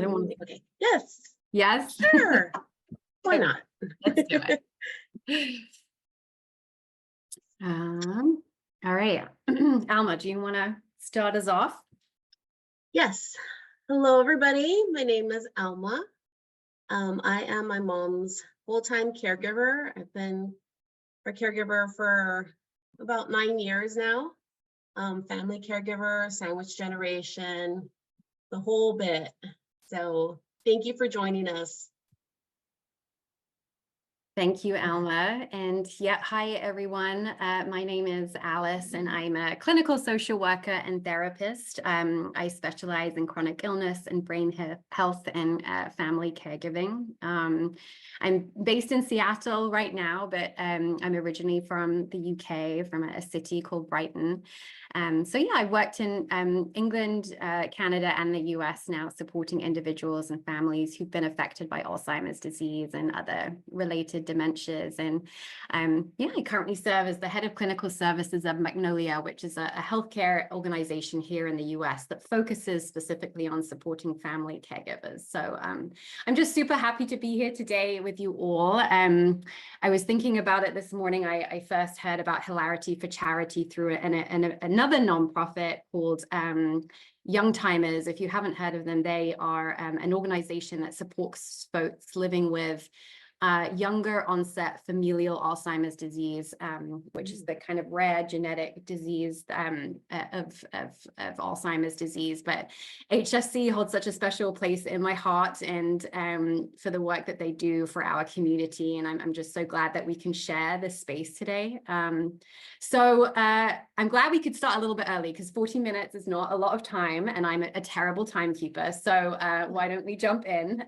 I don't want to. Okay. Yes. Yes. Sure. Why not? Let's do it. All right. Alma, do you want to start us off? Yes. Hello, everybody. My name is Alma. I am my mom's full-time caregiver. I've been a caregiver for about 9 years now. Family caregiver, sandwich generation, the whole bit. So thank you for joining us. Thank you, Alma. And yeah, hi, everyone. My name is Alice, and I'm a clinical social worker and therapist. I specialize in chronic illness and brain health and family caregiving. I'm based in Seattle right now, but I'm originally from the UK, from a city called Brighton. So yeah, I've worked in England, Canada, and the US now, supporting individuals and families who've been affected by Alzheimer's disease and other related dementias. And yeah, I currently serve as the head of clinical services of Magnolia, which is a healthcare organization here in the US that focuses specifically on supporting family caregivers. So I'm just super happy to be here today with you all. I was thinking about it this morning. I first heard about Hilarity for Charity through another nonprofit called Young Timers. If you haven't heard of them, they are an organization that supports folks living with younger onset familial Alzheimer's disease, which is the kind of rare genetic disease of Alzheimer's disease. But HFC holds such a special place in my heart, and for the work that they do for our community. And I'm just so glad that we can share this space today. So I'm glad we could start a little bit early, because 40 minutes is not a lot of time, and I'm a terrible timekeeper. So why don't we jump in?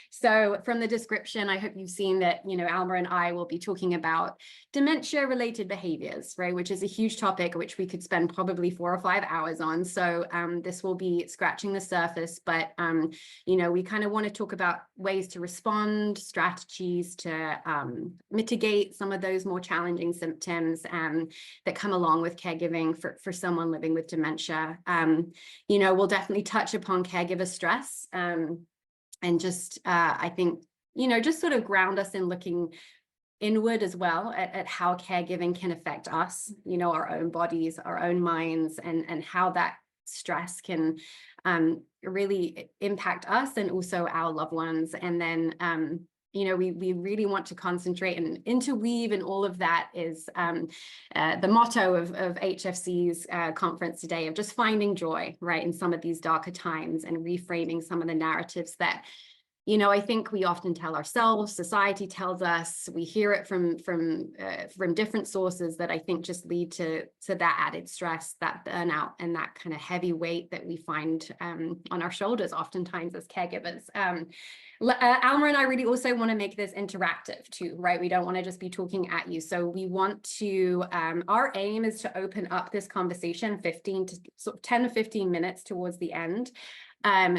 So from the description, I hope you've seen that, you know, Alma and I will be talking about dementia-related behaviors, right, which is a huge topic, which we could spend probably 4 or 5 hours on. So this will be scratching the surface, but, you know, we kind of want to talk about ways to respond, strategies to mitigate some of those more challenging symptoms that come along with caregiving for someone living with dementia. You know, we'll definitely touch upon caregiver stress, and just, I think, you know, just sort of ground us in looking inward as well at how caregiving can affect us, you know, our own bodies, our own minds, and how that stress can really impact us and also our loved ones. And then, you know, we really want to concentrate and interweave in all of that is the motto of HFC's conference today, of just finding joy, right, in some of these darker times, and reframing some of the narratives that, you know, I think we often tell ourselves, society tells us, we hear it from different sources that I think just lead to that added stress, that burnout, and that kind of heavy weight that we find on our shoulders oftentimes as caregivers. Alma and I really also want to make this interactive too, right? We don't want to just be talking at you. So we want to, our aim is to open up this conversation 10 to 15 minutes towards the end.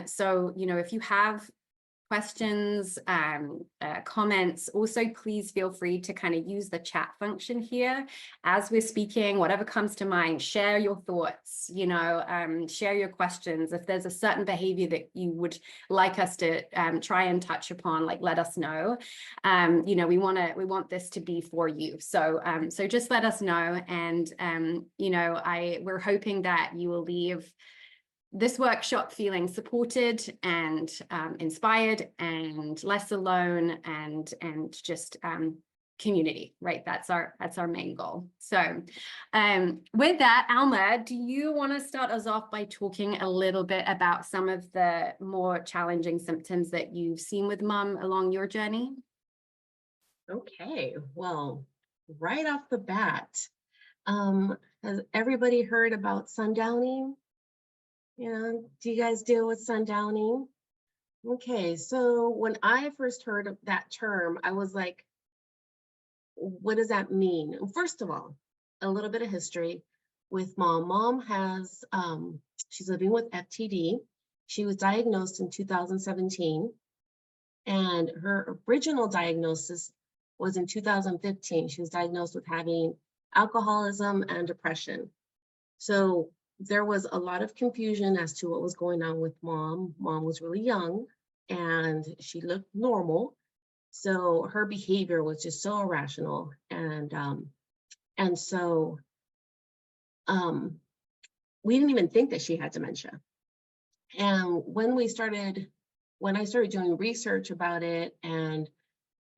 So, you know, if you have questions, comments, also please feel free to kind of use the chat function here as we're speaking. Whatever comes to mind, share your thoughts, you know, share your questions. If there's a certain behavior that you would like us to try and touch upon, like, let us know. You know, we want this to be for you. So so just let us know. And you know, we're hoping that you will leave this workshop feeling supported and inspired and less alone, and just community, right? That's our main goal. So with that, Alma, do you want to start us off by talking a little bit about some of the more challenging symptoms that you've seen with Mum along your journey? Okay, well, right off the bat, has everybody heard about sundowning? You know, do you guys deal with sundowning? Okay, so when I first heard of that term, I was like, what does that mean? First of all, a little bit of history with Mom. Mom has, she's living with FTD. She was diagnosed in 2017, and her original diagnosis was in 2015. She was diagnosed with having alcoholism and depression. So there was a lot of confusion as to what was going on with mom. Mom was really young and she looked normal. So her behavior was just so irrational. And so um, we didn't even think that she had dementia. And when I started doing research about it and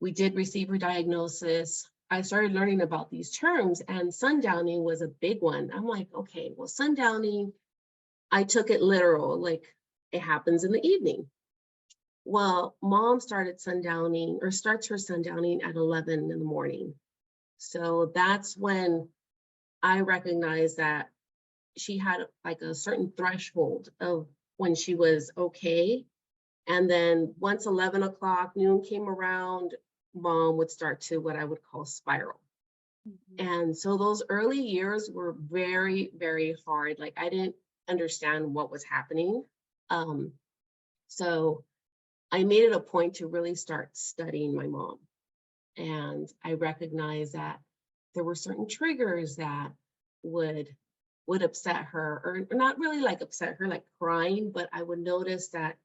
we did receive her diagnosis, I started learning about these terms, and sundowning was a big one. I'm like, okay, well, sundowning, I took it literal, like it happens in the evening. Well, mom started sundowning or starts her sundowning at 11 in the morning. So that's when I recognized that she had like a certain threshold of when she was okay. And then once 11 o'clock, noon came around, mom would start to what I would call spiral. And so those early years were very, very hard. Like I didn't understand what was happening. So I made it a point to really start studying my mom. And I recognized that there were certain triggers that would upset her, or not really like upset her, like crying, but I would notice that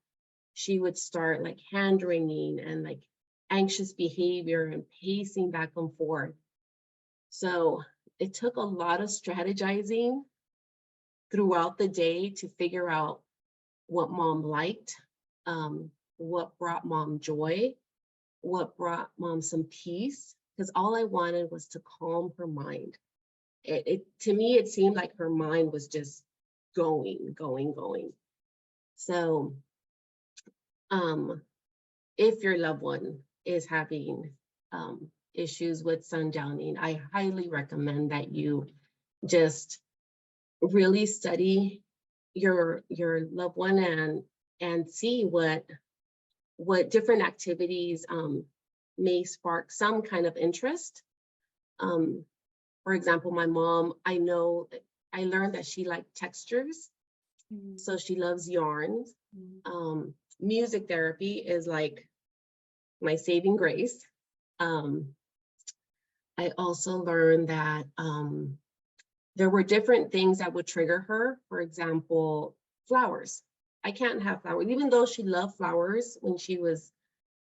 she would start like hand wringing and like anxious behavior and pacing back and forth. So it took a lot of strategizing throughout the day to figure out what mom liked, what brought mom joy, what brought mom some peace, because all I wanted was to calm her mind. To me, it seemed like her mind was just going. So if your loved one is having issues with sundowning, I highly recommend that you just really study your loved one and see what different activities may spark some kind of interest. For example, my mom, I learned that she liked textures. So she loves yarns. Music therapy is like my saving grace. I also learned that there were different things that would trigger her. For example, flowers. I can't have flowers, even though she loved flowers when she was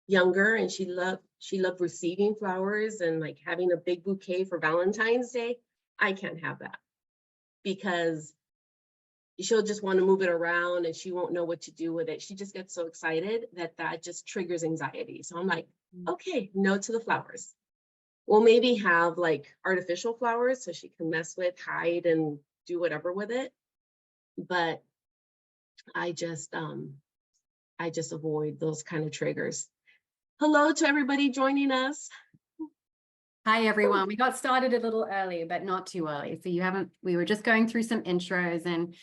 younger, and she loved receiving flowers and like having a big bouquet for Valentine's Day. I can't have that because she'll just want to move it around and she won't know what to do with it. She just gets so excited that just triggers anxiety. So I'm like, okay, no to the flowers. We'll maybe have like artificial flowers so she can mess with, hide, and do whatever with it. But I just avoid those kind of triggers. Hello to everybody joining us. Hi, everyone. We got started a little early, but not too early. So we were just going through some intros and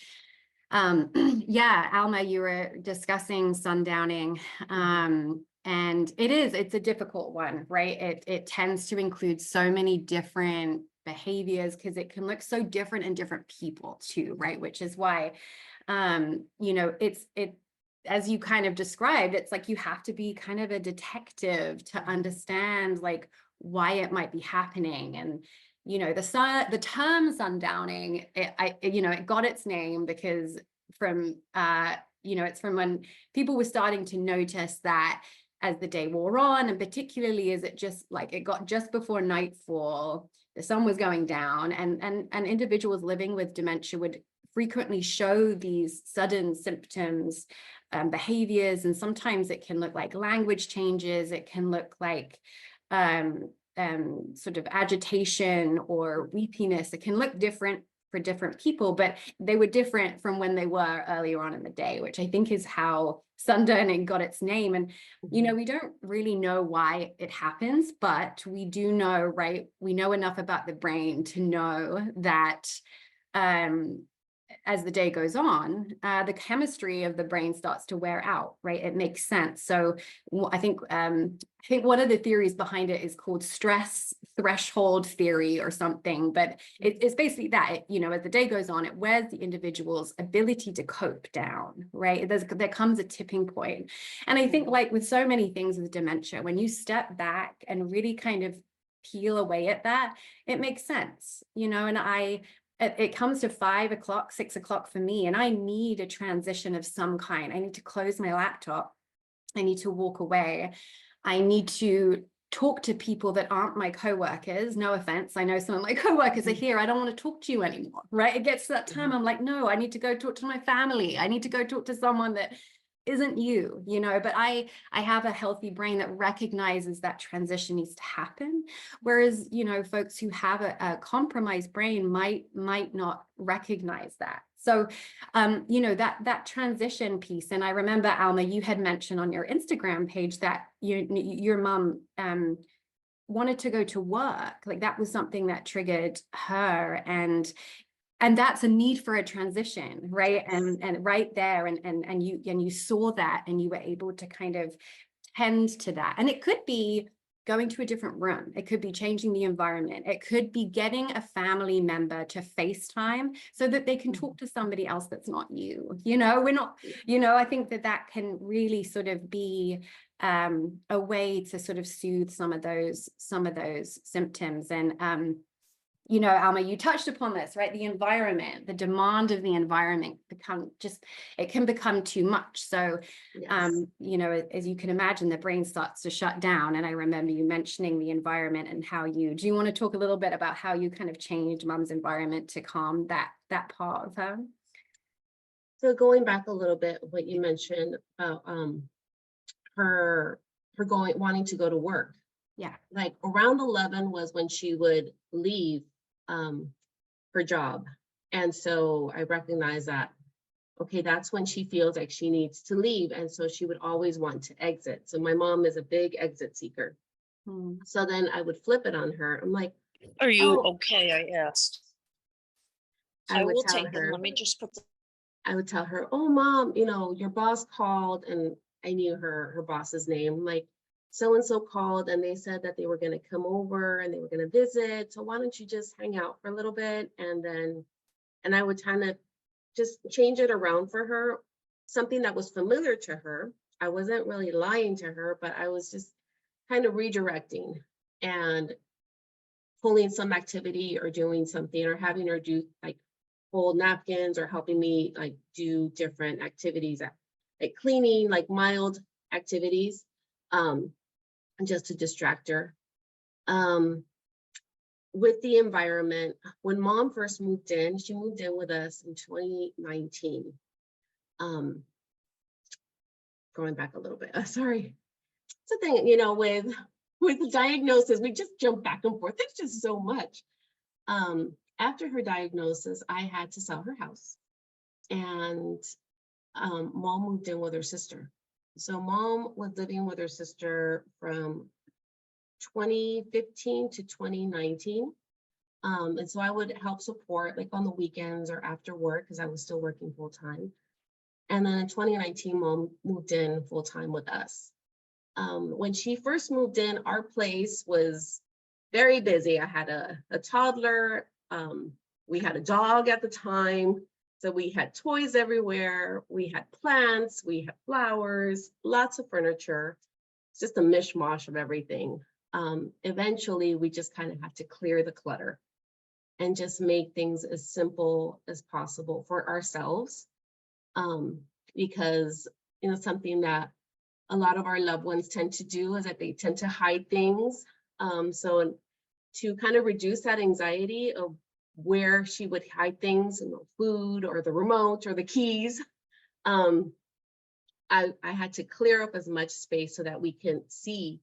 yeah, Alma, you were discussing sundowning. And it's a difficult one, right? It tends to include so many different behaviors because it can look so different in different people too, right? Which is why, as you kind of described, it's like you have to be kind of a detective to understand like why it might be happening. And the term sundowning, it got its name because it's from when people were starting to notice that as the day wore on, and particularly as it got just before nightfall, the sun was going down, and individuals living with dementia would frequently show these sudden symptoms, behaviors, and sometimes it can look like language changes. It can look like sort of agitation or weepiness. It can look different for different people, but they were different from when they were earlier on in the day, which I think is how sundowning got its name. And, we don't really know why it happens, but we do know, right? We know enough about the brain to know that as the day goes on, the chemistry of the brain starts to wear out, right? It makes sense. So I think one of the theories behind it is called stress threshold theory or something, but it's basically that, as the day goes on, it wears the individual's ability to cope down, right? There comes a tipping point. And I think like with so many things with dementia, when you step back and really kind of peel away at that, it makes sense, and it comes to 5 o'clock, 6 o'clock for me, and I need a transition of some kind. I need to close my laptop. I need to walk away. I need to talk to people that aren't my coworkers. No offense. I know some of my coworkers are here. I don't want to talk to you anymore, right? It gets to that time. I'm like, no, I need to go talk to my family. I need to go talk to someone that isn't you, but I have a healthy brain that recognizes that transition needs to happen. Whereas, folks who have a compromised brain might not recognize that. So, that transition piece. And I remember, Alma, you had mentioned on your Instagram page that your mom wanted to go to work. Like that was something that triggered her, and that's a need for a transition, right? And right there, and you saw that, and you were able to kind of tend to that. And it could be going to a different room. It could be changing the environment. It could be getting a family member to FaceTime so that they can talk to somebody else that's not you. We're not, I think that can really sort of be a way to sort of soothe some of those symptoms. And Alma, you touched upon this, right? The environment, the demand of the environment it can become too much. So, Yes. as you can imagine, the brain starts to shut down. And I remember you mentioning the environment and do you want to talk a little bit about how you kind of changed mom's environment to calm that part of her? So going back a little bit, what you mentioned about her wanting to go to work. Yeah. Like around 11 was when she would leave her job. And so I recognize that, okay, that's when she feels like she needs to leave. And so she would always want to exit. So my mom is a big exit seeker. So then I would flip it on her. I'm like, Are you oh, okay? I asked. I I would will tell take them. her, Let me just put the I would tell her, oh, mom, your boss called, and I knew her boss's name. I'm like, so-and-so called and they said that they were going to come over and they were going to visit. So why don't you just hang out for a little bit? And I would kind of just change it around for her, something that was familiar to her. I wasn't really lying to her, but I was just kind of redirecting and pulling some activity or doing something or having her do like fold napkins or helping me like do different activities like cleaning, like mild activities. Just to distract her. With the environment, when mom first moved in, she moved in with us in 2019. Going back a little bit, sorry. It's a thing, with the diagnosis, we just jump back and forth. There's just so much. After her diagnosis, I had to sell her house. And mom moved in with her sister. So mom was living with her sister from 2015 to 2019. And so I would help support like on the weekends or after work because I was still working full time. And then in 2019, mom moved in full time with us. When she first moved in, our place was very busy. I had a toddler. We had a dog at the time. So we had toys everywhere. We had plants, we had flowers, lots of furniture. It's just a mishmash of everything. Eventually, we just kind of had to clear the clutter and just make things as simple as possible for ourselves. Because, something that a lot of our loved ones tend to do is that they tend to hide things. So to kind of reduce that anxiety of where she would hide things, food or the remote or the keys, I had to clear up as much space so that we can see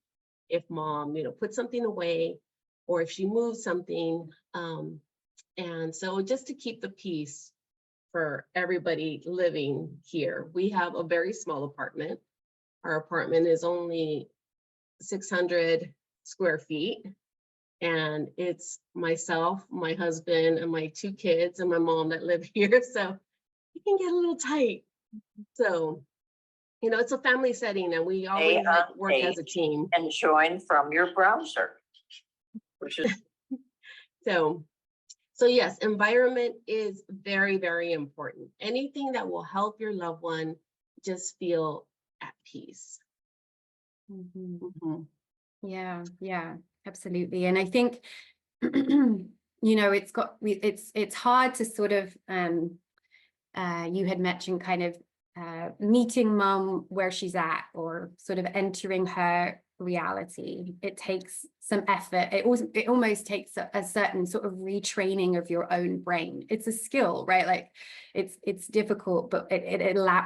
if mom, put something away or if she moved something. And so just to keep the peace for everybody living here. We have a very small apartment. Our apartment is only 600 square feet. And it's myself, my husband, and my 2 kids and my mom that live here. So it can get a little tight. So, it's a family setting and we always work as a team. And join from your browser, which is So yes, environment is very, very important. Anything that will help your loved one just feel at peace. Yeah, absolutely. And I think, it's hard to sort of, you had mentioned kind of meeting mom where she's at, or sort of entering her reality. It takes some effort. It almost takes a certain sort of retraining of your own brain. It's a skill, right? Like it's difficult, but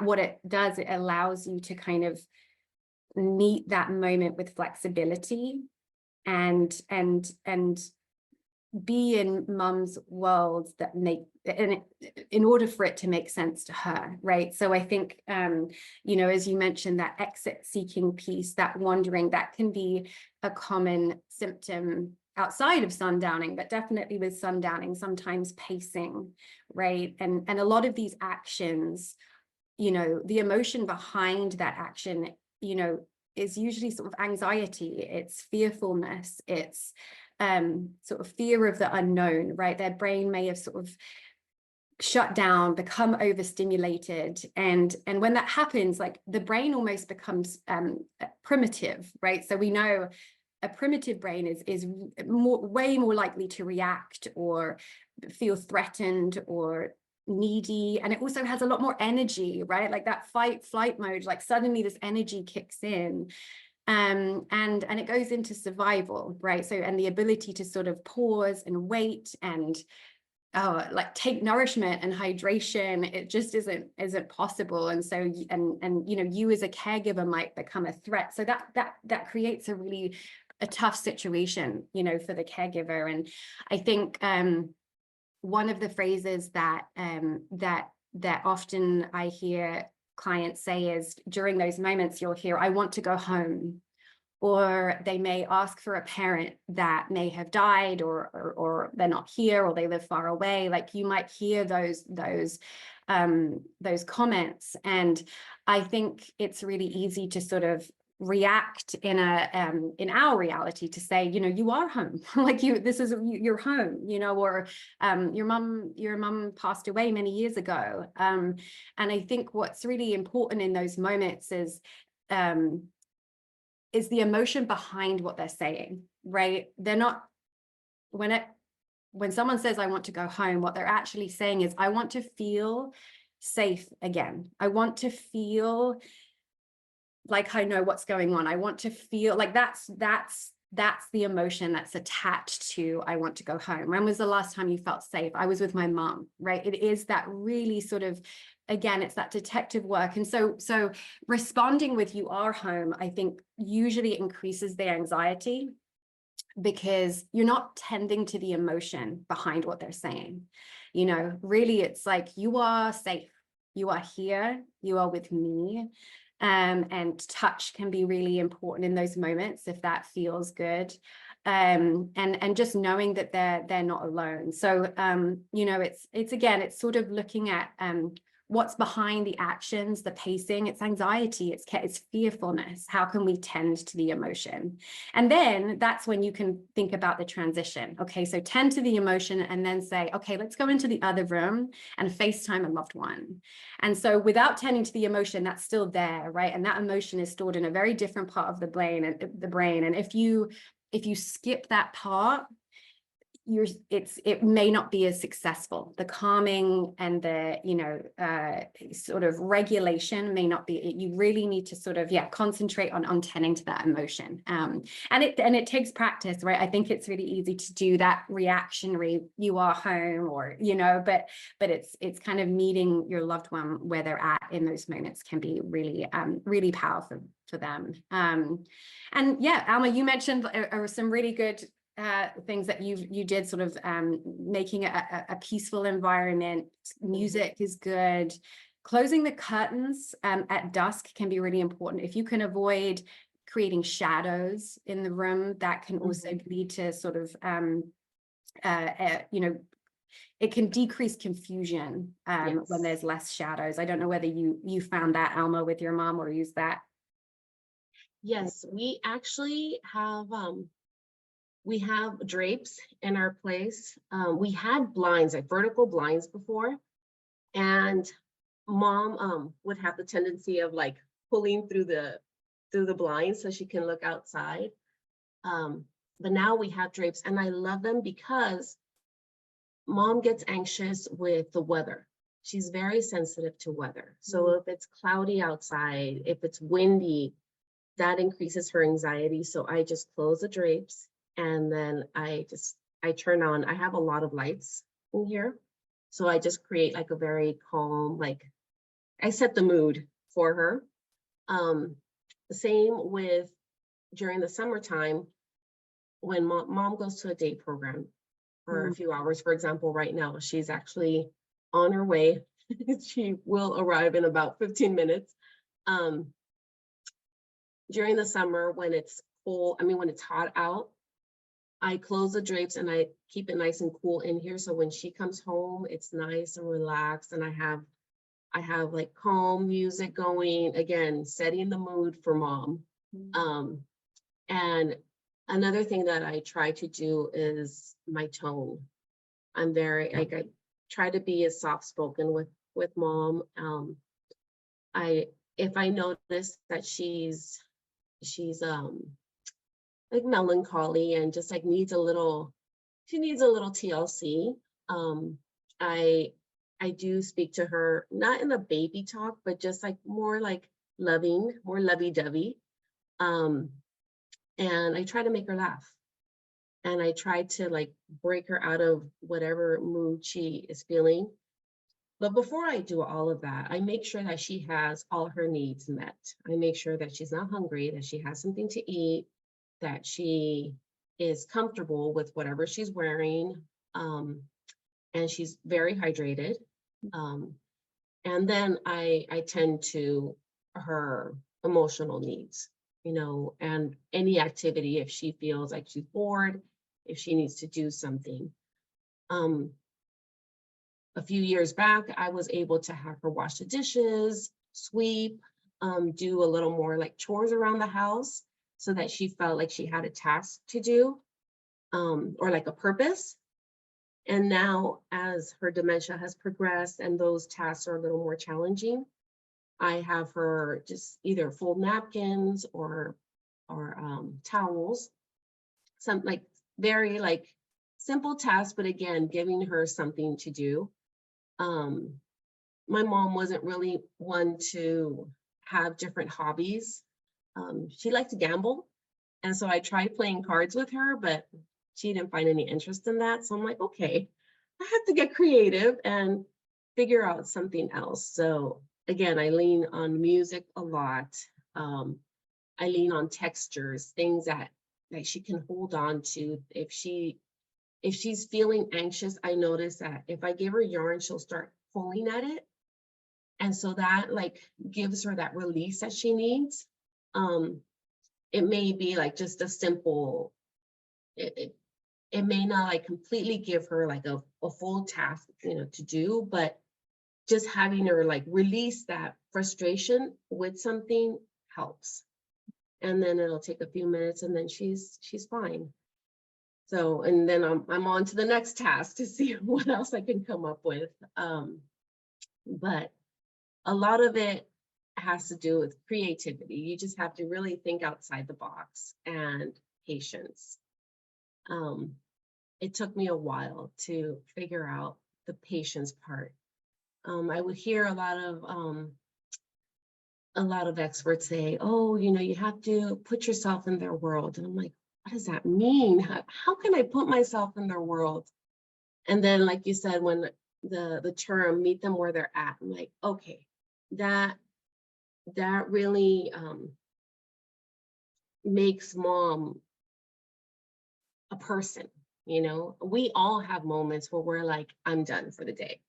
what it does, it allows you to kind of meet that moment with flexibility and be in mum's world that in order for it to make sense to her, right? So I think, as you mentioned, that exit seeking piece, that wandering, that can be a common symptom outside of sundowning, but definitely with sundowning, sometimes pacing, right? And a lot of these actions, the emotion behind that action, is usually sort of anxiety, it's fearfulness, it's sort of fear of the unknown, right? Their brain may have sort of shut down, become overstimulated. And when that happens, like the brain almost becomes primitive, right? So we know a primitive brain is way more likely to react or feel threatened or needy. And it also has a lot more energy, right? Like that fight flight mode, like suddenly this energy kicks in. And it goes into survival, right? So, and the ability to sort of pause and wait and like take nourishment and hydration, it just isn't possible. And so, you as a caregiver might become a threat. So that creates a tough situation, for the caregiver. And I think one of the phrases that often I hear clients say is, during those moments, you'll hear, "I want to go home," or they may ask for a parent that may have died, or they're not here, or they live far away. Like you might hear those comments, and I think it's really easy to sort of react in our reality to say, you are home, like this is your home, or your mum passed away many years ago. And I think what's really important in those moments is the emotion behind what they're saying, right? They're not, when someone says, "I want to go home," what they're actually saying is, "I want to feel safe again. I want to feel like I know what's going on. I want to feel like that's the emotion that's attached to, I want to go home. When was the last time you felt safe? I was with my mom," right? It is that really sort of, again, it's that detective work. And so responding with "you are home," I think usually increases their anxiety, because you're not tending to the emotion behind what they're saying. Really, it's like, you are safe, you are here, you are with me. And touch can be really important in those moments if that feels good. And just knowing that they're not alone. So it's sort of looking at what's behind the actions, the pacing. It's anxiety, it's fearfulness. How can we tend to the emotion? And then that's when you can think about the transition. Okay, so tend to the emotion and then say, okay, let's go into the other room and FaceTime a loved one. And so without tending to the emotion, that's still there, right? And that emotion is stored in a very different part of the brain. And if you skip that part, it may not be as successful. The calming and the sort of regulation may not be. You really need to sort of concentrate on tending to that emotion. And it takes practice, right? I think it's really easy to do that reactionary "you are home," or but it's kind of meeting your loved one where they're at in those moments can be really really powerful for them. And yeah, Alma, you mentioned some really good things that you did, sort of making a peaceful environment. Music is good. Closing the curtains at dusk can be really important. If you can avoid creating shadows in the room, that can also lead to sort of it can decrease confusion when there's less shadows. I don't know whether you found that, Alma, with your mom, or use that. Yes, we actually have drapes in our place. We had blinds, like vertical blinds before, and mom would have the tendency of like pulling through the blinds so she can look outside. But now we have drapes, and I love them because mom gets anxious with the weather. She's very sensitive to weather. So if it's cloudy outside, if it's windy, that increases her anxiety. So I just close the drapes, and then I turn on, I have a lot of lights in here. So I just create like a very calm, like I set the mood for her. Same with during the summertime when mom goes to a day program for a few hours. For example, right now, she's actually on her way. She will arrive in about 15 minutes. During the summer, when it's cold, when it's hot out, I close the drapes and I keep it nice and cool in here. So when she comes home, it's nice and relaxed. And I have like calm music going, again, setting the mood for mom. And another thing that I try to do is my tone. I'm very, like, I try to be as soft-spoken with mom. If I notice that she's like melancholy and just like needs a little TLC, I do speak to her, not in a baby talk, but just like more like loving, more lovey-dovey. And I try to make her laugh. And I try to like break her out of whatever mood she is feeling. But before I do all of that, I make sure that she has all her needs met. I make sure that she's not hungry, that she has something to eat, that she is comfortable with whatever she's wearing, and she's very hydrated. And then I tend to her emotional needs, and any activity if she feels like she's bored, if she needs to do something. A few years back, I was able to have her wash the dishes, sweep, do a little more like chores around the house so that she felt like she had a task to do, or like a purpose. And now as her dementia has progressed and those tasks are a little more challenging, I have her just either fold napkins or towels, some like very like simple tasks, but again, giving her something to do. My mom wasn't really one to have different hobbies. She liked to gamble. And so I tried playing cards with her, but she didn't find any interest in that. So I'm like, okay, I have to get creative and figure out something else. So again, I lean on music a lot. I lean on textures, things that she can hold on to. If she's feeling anxious, I notice that if I give her yarn, she'll start pulling at it. And so that like gives her that release that she needs. It may be like just a simple, it may not like completely give her like a full task, to do, but just having her like release that frustration with something helps. And then it'll take a few minutes and then she's fine. So, and then I'm on to the next task to see what else I can come up with. But a lot of it has to do with creativity. You just have to really think outside the box and patience. It took me a while to figure out the patience part. I would hear a lot of experts say, oh, you have to put yourself in their world. And I'm like, what does that mean? How can I put myself in their world? And then, like you said, when the term meet them where they're at, I'm like, okay, that really makes mom a person. We all have moments where we're like, I'm done for the day.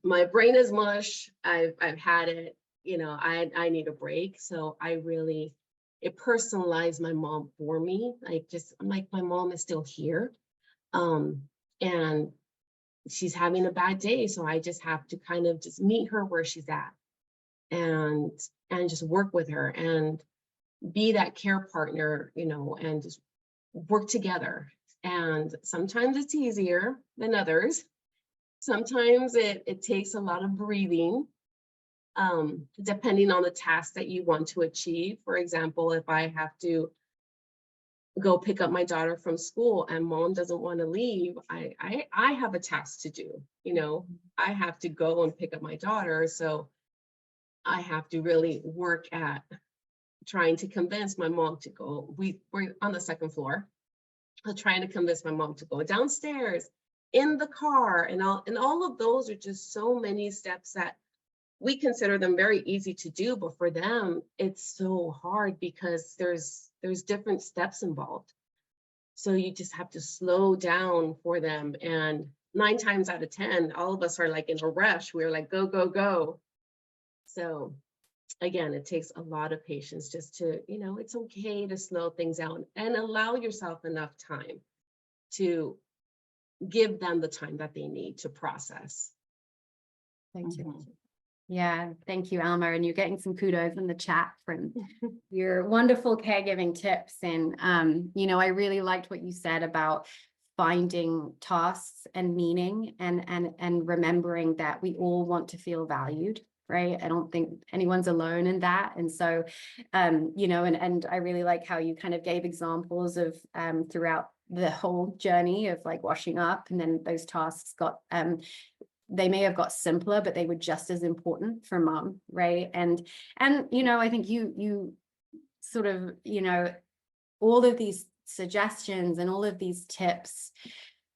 My brain is mush. I've had it. I need a break. So it personalized my mom for me. I'm like, my mom is still here, and she's having a bad day. So I just have to kind of just meet her where she's at, and just work with her and be that care partner, and just work together. And sometimes it's easier than others. Sometimes it takes a lot of breathing, depending on the task that you want to achieve. For example, if I have to go pick up my daughter from school and mom doesn't want to leave, I have a task to do, you know, I have to go and pick up my daughter. So I have to really work at trying to convince my mom to go. We're on the second floor. I'm trying to convince my mom to go downstairs in the car, and all of those are just so many steps that we consider them very easy to do, but for them it's so hard because there's different steps involved. So you just have to slow down for them, and 9 times out of 10 all of us are like in a rush. We're like go go go. So again, it takes a lot of patience just to, you know, it's okay to slow things down and allow yourself enough time to give them the time that they need to process. Thank you. Mhm. Yeah, thank you, Alma. And you're getting some kudos in the chat from your wonderful caregiving tips. And, you know, I really liked what you said about finding tasks and meaning and remembering that we all want to feel valued, right? I don't think anyone's alone in that. And so, you know, and I really like how you kind of gave examples of throughout the whole journey of like washing up, and then those tasks got they may have got simpler, but they were just as important for mom, right? And you know, I think you sort of, you know, all of these suggestions and all of these tips,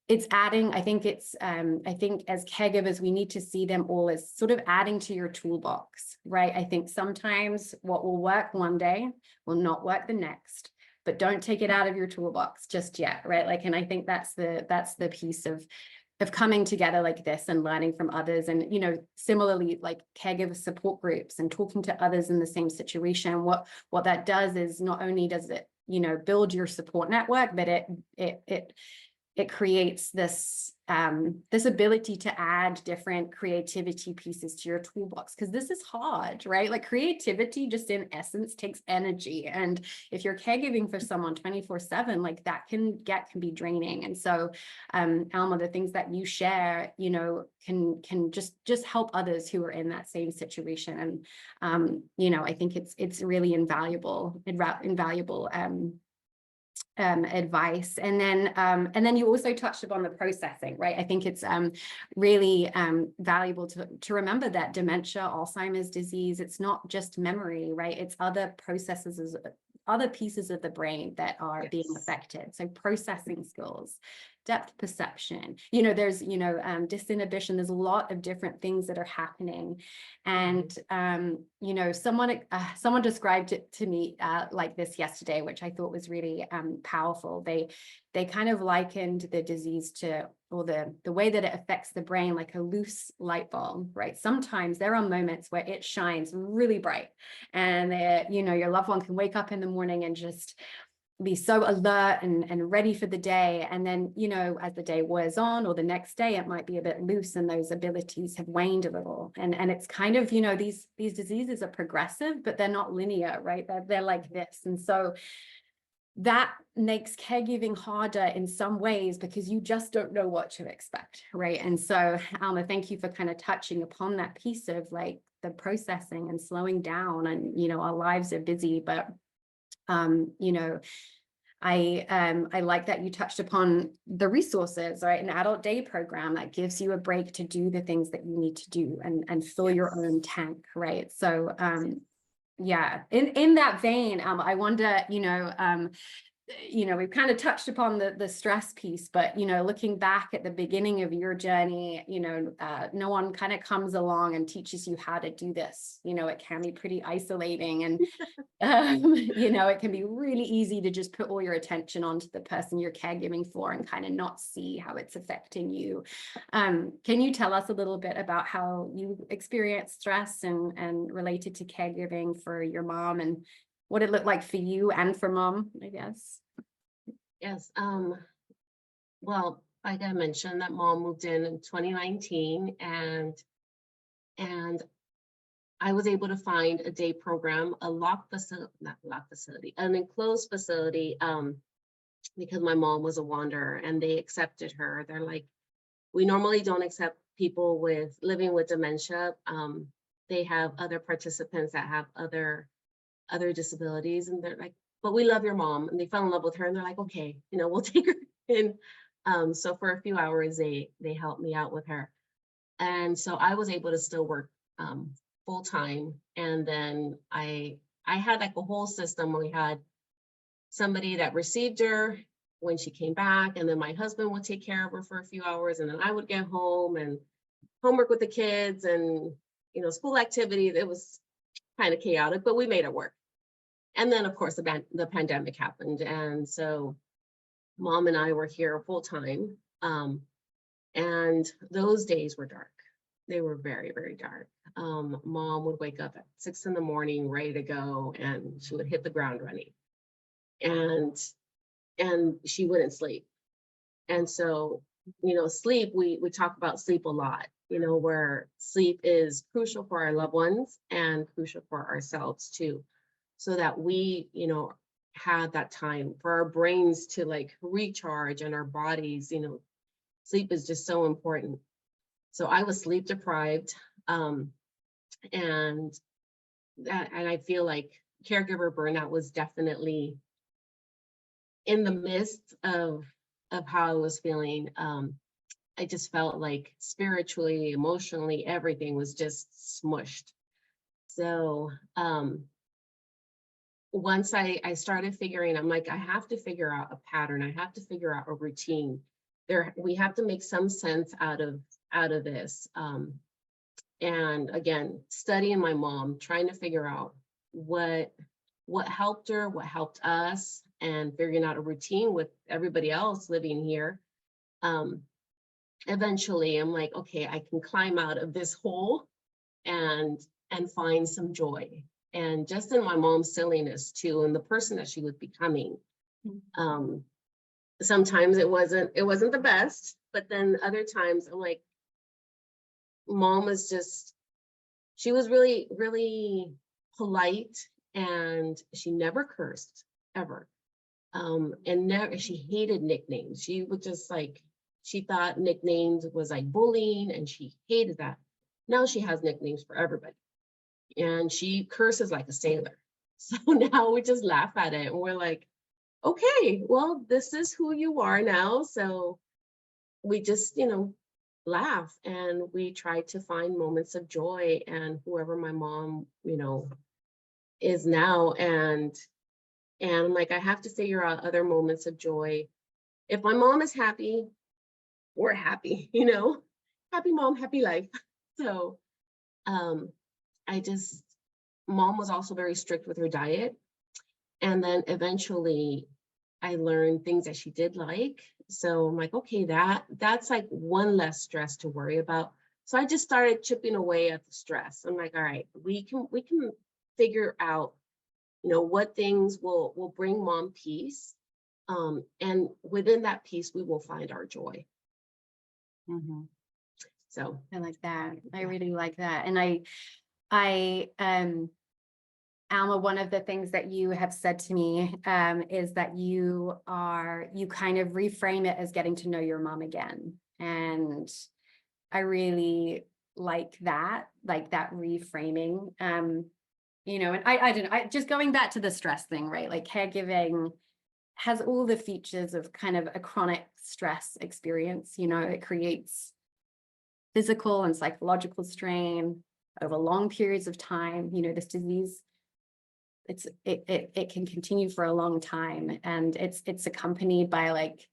it's adding, I think as caregivers, we need to see them all as sort of adding to your toolbox, right? I think sometimes what will work one day will not work the next, but don't take it out of your toolbox just yet, right? Like, and I think that's the piece of coming together like this and learning from others. And, you know, similarly, like caregiver support groups and talking to others in the same situation, what that does is not only does it, you know, build your support network, but it creates this this ability to add different creativity pieces to your toolbox, because this is hard, right? Like creativity just in essence takes energy, and if you're caregiving for someone 24/7, like that can be draining. And so Alma, the things that you share, you know, can just help others who are in that same situation. And you know, I think it's really invaluable advice. And then you also touched upon the processing, right? I think it's really valuable to remember that dementia, Alzheimer's disease, it's not just memory, right? It's other processes, other pieces of the brain that are being affected. So processing skills, depth perception, you know, there's, you know, disinhibition, there's a lot of different things that are happening. And, you know, someone described it to me like this yesterday, which I thought was really powerful. They kind of likened the disease to, or the way that it affects the brain, like a loose light bulb, right? Sometimes there are moments where it shines really bright, and you know, your loved one can wake up in the morning and just be so alert and ready for the day. And then, you know, as the day wears on, or the next day, it might be a bit loose and those abilities have waned a little. And it's kind of, you know, these diseases are progressive, but they're not linear, right? They're like this. And so that makes caregiving harder in some ways, because you just don't know what to expect, right? And so Alma, thank you for kind of touching upon that piece of like the processing and slowing down. And, you know, our lives are busy, but you know, I like that you touched upon the resources, right? An adult day program that gives you a break to do the things that you need to do and fill your own tank, right? So yeah, in that vein, I wonder, you know, we've kind of touched upon the stress piece, but, you know, looking back at the beginning of your journey, you know, no one kind of comes along and teaches you how to do this. You know, it can be pretty isolating, and, you know, it can be really easy to just put all your attention onto the person you're caregiving for and kind of not see how it's affecting you. Can you tell us a little bit about how you experienced stress and related to caregiving for your mom, and what it looked like for you and for mom, I guess? Yes. Well, like I mentioned, that mom moved in 2019, and I was able to find a day program, a locked facility, not locked facility, an enclosed facility, because my mom was a wanderer and they accepted her. They're like, we normally don't accept people living with dementia. They have other participants that have other disabilities, and they're like, but we love your mom. And they fell in love with her and they're like, okay, you know, we'll take her in. So for a few hours, they helped me out with her. And so I was able to still work full time. And then I had like a whole system where we had somebody that received her when she came back, and then my husband would take care of her for a few hours, and then I would get home and homework with the kids and, you know, school activities. It was kind of chaotic, but we made it work. And then of course the pandemic happened, and so mom and I were here full time. And those days were dark. They were very, very dark. Mom would wake up at 6 a.m, ready to go, and she would hit the ground running. And she wouldn't sleep. And so, you know, sleep, we talk about sleep a lot, you know, where sleep is crucial for our loved ones and crucial for ourselves too, so that we, you know, had that time for our brains to like recharge and our bodies, you know, sleep is just so important. So I was sleep deprived. And I feel like caregiver burnout was definitely in the midst of how I was feeling. I just felt like spiritually, emotionally, everything was just smushed. So once I started figuring, I'm like, I have to figure out a pattern. I have to figure out a routine. We have to make some sense out of this. And again, studying my mom, trying to figure out what helped her, what helped us, and figuring out a routine with everybody else living here. Eventually I'm like, okay, I can climb out of this hole and find some joy. And just in my mom's silliness too, and the person that she was becoming. Sometimes it wasn't the best, but then other times I'm like, mom was just, she was really, really polite, and she never cursed ever. And never, she hated nicknames. She would just like, she thought nicknames was like bullying, and she hated that. Now she has nicknames for everybody, and she curses like a sailor. So now we just laugh at it, and we're like, okay, well, this is who you are now. So we just, you know, laugh, and we try to find moments of joy, and whoever my mom, you know, is now. And I'm like, I have to figure out other moments of joy. If my mom is happy, we're happy, you know, happy mom, happy life. So mom was also very strict with her diet. And then eventually I learned things that she did like. So I'm like, okay, that's like one less stress to worry about. So I just started chipping away at the stress. I'm like, all right, we can figure out, you know, what things will bring mom peace. And within that peace, we will find our joy. So I like that. I really like that. And Alma, one of the things that you have said to me is that you kind of reframe it as getting to know your mom again. And I really like that reframing. You know, and I don't know, just going back to the stress thing, right? Like caregiving has all the features of kind of a chronic stress experience. You know, it creates physical and psychological strain over long periods of time. You know, this disease, it can continue for a long time, and it's accompanied by like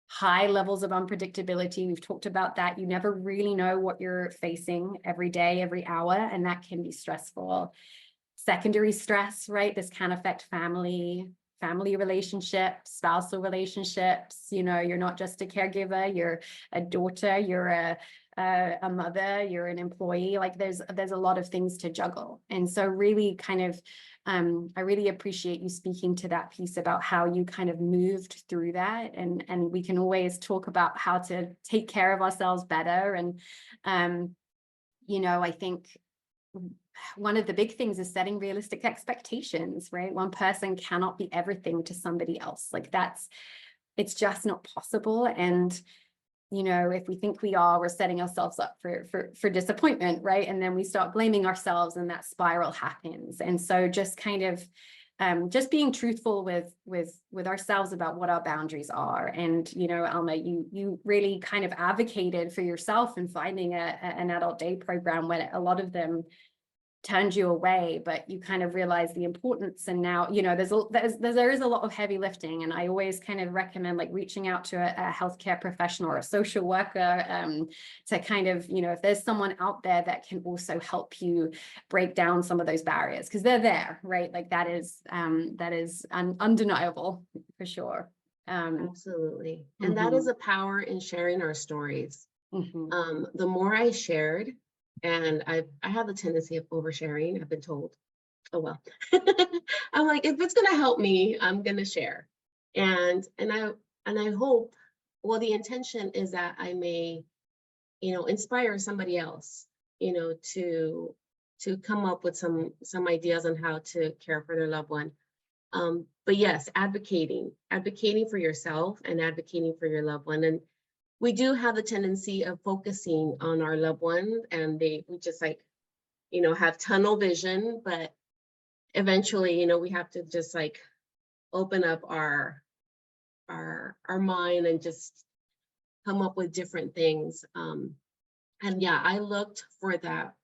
high levels of unpredictability. We've talked about that. You never really know what you're facing every day, every hour, and that can be stressful. Secondary stress, right? This can affect family relationships, spousal relationships. You know, you're not just a caregiver, you're a daughter, you're a mother, you're an employee. Like there's a lot of things to juggle. And so really kind of, I really appreciate you speaking to that piece about how you kind of moved through that. And we can always talk about how to take care of ourselves better. And, you know, I think one of the big things is setting realistic expectations, right? One person cannot be everything to somebody else. Like it's just not possible. And, you know, if we think we are, we're setting ourselves up for disappointment, right? And then we start blaming ourselves, and that spiral happens. And so just kind of just being truthful with ourselves about what our boundaries are. And, you know, Alma, you really kind of advocated for yourself in finding an adult day program when a lot of them turned you away, but you kind of realize the importance. And now, you know, there is a lot of heavy lifting, and I always kind of recommend like reaching out to a healthcare professional or a social worker to kind of, you know, if there's someone out there that can also help you break down some of those barriers, because they're there, right? Like that is undeniable for sure. Absolutely. And that is a power in sharing our stories. The more I shared, and I have a tendency of oversharing, I've been told. Oh well. I'm like, if it's gonna help me, I'm gonna share. And I hope, well, the intention is that I may, you know, inspire somebody else, you know, to come up with some ideas on how to care for their loved one. But yes, advocating for yourself and advocating for your loved one. And we do have the tendency of focusing on our loved ones, and we just like, you know, have tunnel vision, but eventually, you know, we have to just like open up our mind and just come up with different things. And yeah, I looked for that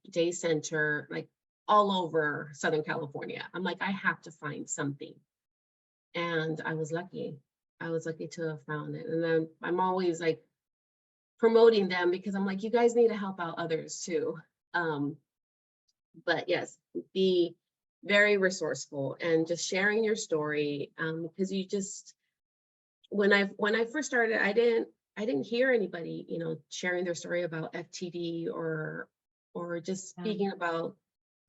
day center like all over Southern California. I'm like, I have to find something. And I was lucky to have found it. And then I'm always like promoting them, because I'm like, you guys need to help out others too. But yes, be very resourceful and just sharing your story, because you just, when I first started, I didn't hear anybody, you know, sharing their story about FTD or just speaking about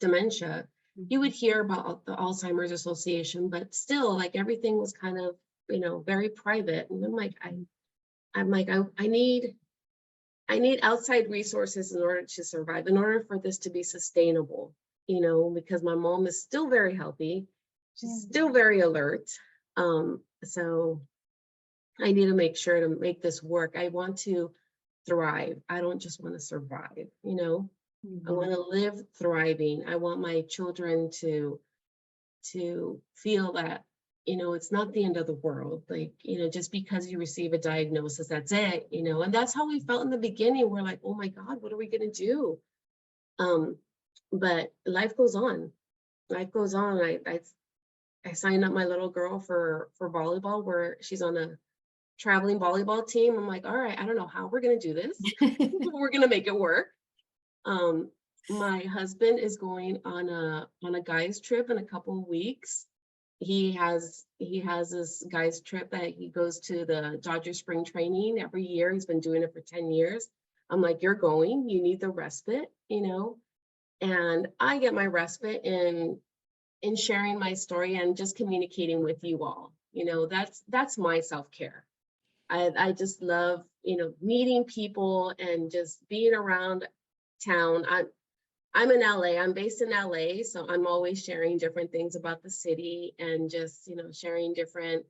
dementia. You would hear about the Alzheimer's Association, but still, like, everything was kind of, you know, very private. And I'm like, I need outside resources in order to survive, in order for this to be sustainable, you know, because my mom is still very healthy. She's still very alert. So I need to make sure to make this work. I want to thrive. I don't just want to survive, you know. I want to live thriving. I want my children to feel that, you know, it's not the end of the world. Like, you know, just because you receive a diagnosis, that's it, you know. And that's how we felt in the beginning. We're like, oh my God, what are we going to do? But life goes on. Life goes on. I signed up my little girl for volleyball, where she's on a traveling volleyball team. I'm like, all right, I don't know how we're going to do this. We're going to make it work. My husband is going on a guy's trip in a couple of weeks. He has this guy's trip that he goes to the Dodger spring training every year. He's been doing it for 10 years. I'm like, you're going, you need the respite, you know. And I get my respite in sharing my story and just communicating with you all. You know, that's my self-care. I just love, you know, meeting people and just being around town. I'm in LA, I'm based in LA, so I'm always sharing different things about the city, and just, you know, sharing different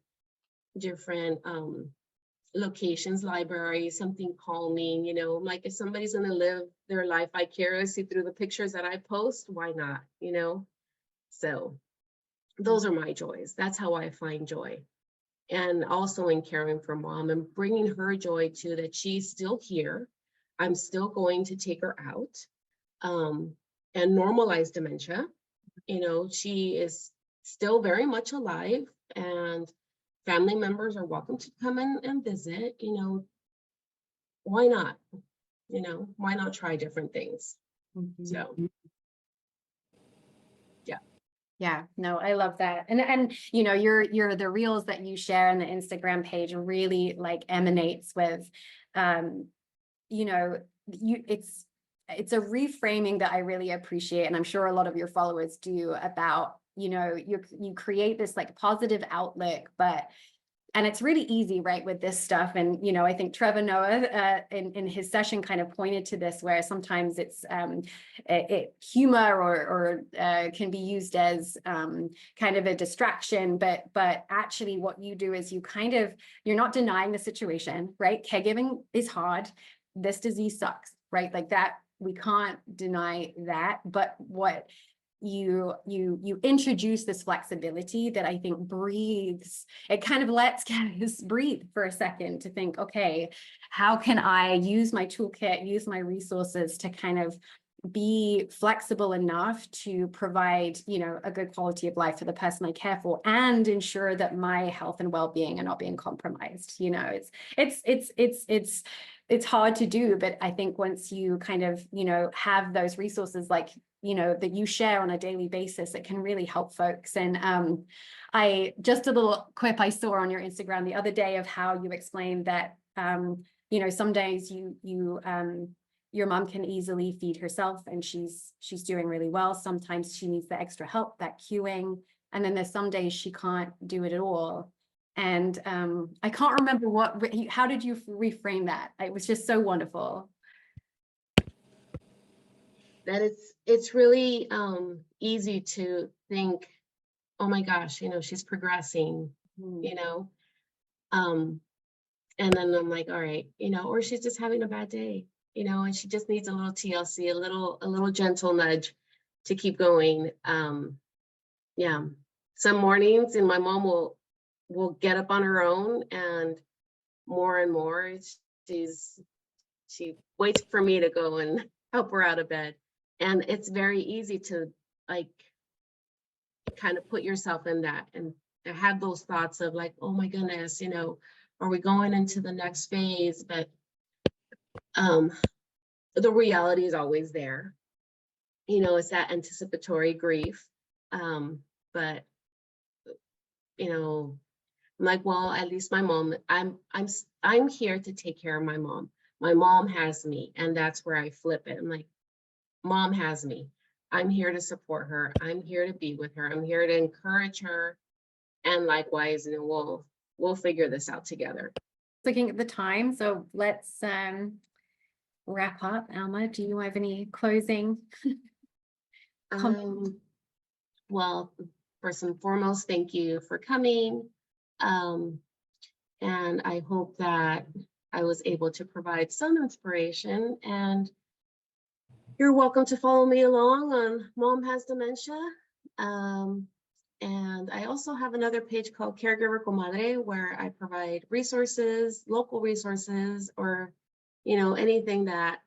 locations, libraries, something calming, you know, like if somebody's gonna live their life vicariously through the pictures that I post, why not, you know? So those are my joys. That's how I find joy. And also in caring for mom and bringing her joy too, that she's still here. I'm still going to take her out. And normalize dementia. You know, she is still very much alive, and family members are welcome to come in and visit. You know, why not? You know, why not try different things? So yeah, no, I love that. And you know, your the reels that you share on the Instagram page really like emanates with, you know, it's a reframing that I really appreciate, and I'm sure a lot of your followers do, about, you know, you create this like positive outlook, and it's really easy, right, with this stuff. And, you know, I think Trevor Noah in his session kind of pointed to this, where sometimes it's humor or can be used as kind of a distraction, but actually what you do is you're not denying the situation, right? Caregiving is hard. This disease sucks, right? Like that, we can't deny that. But what you introduce this flexibility that I think breathes, it kind of lets us breathe for a second to think, okay, how can I use my toolkit, use my resources to kind of be flexible enough to provide, you know, a good quality of life for the person I care for and ensure that my health and well-being are not being compromised. You know, it's hard to do, but I think once you kind of, you know, have those resources like, you know, that you share on a daily basis, it can really help folks. And I just a little quip I saw on your Instagram the other day of how you explained that, you know, some days your mom can easily feed herself and she's doing really well. Sometimes she needs the extra help, that cueing. And then there's some days she can't do it at all. And I can't remember how did you reframe that? It was just so wonderful. That it's really easy to think, oh my gosh, you know, she's progressing, you know, and then I'm like, all right, you know, or she's just having a bad day, you know, and she just needs a little TLC, a little gentle nudge to keep going. Yeah, some mornings and my mom will get up on her own, and more she waits for me to go and help her out of bed. And it's very easy to like kind of put yourself in that and have those thoughts of like, oh my goodness, you know, are we going into the next phase? But the reality is always there. You know, it's that anticipatory grief. But you know, I'm like, well, at least my mom, I'm here to take care of my mom. My mom has me, and that's where I flip it. I'm like, mom has me. I'm here to support her. I'm here to be with her. I'm here to encourage her. And likewise, and we'll figure this out together. Looking at the time, so let's wrap up. Alma, do you have any closing comments? Well, first and foremost, thank you for coming. And I hope that I was able to provide some inspiration, and you're welcome to follow me along on Mom Has Dementia. And I also have another page called Caregiver Comadre, where I provide resources, local resources, or, you know, anything that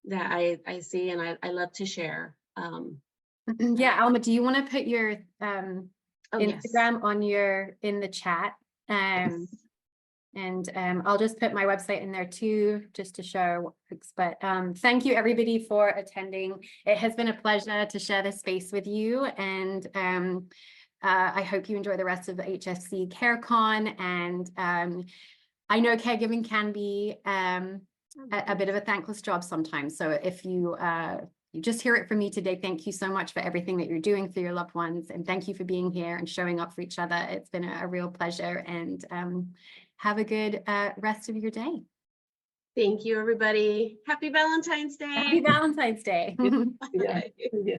I see and I love to share. Yeah, Alma, do you want to put your Oh, Instagram yes. in the chat? Yes. And I'll just put my website in there too, just to show. But thank you everybody for attending. It has been a pleasure to share this space with you, and I hope you enjoy the rest of the HFC CareCon. And I know caregiving can be a bit of a thankless job sometimes. So if you just hear it from me today, thank you so much for everything that you're doing for your loved ones. And thank you for being here and showing up for each other. It's been a real pleasure, and have a good rest of your day. Thank you, everybody. Happy Valentine's Day. Happy Valentine's Day. Bye.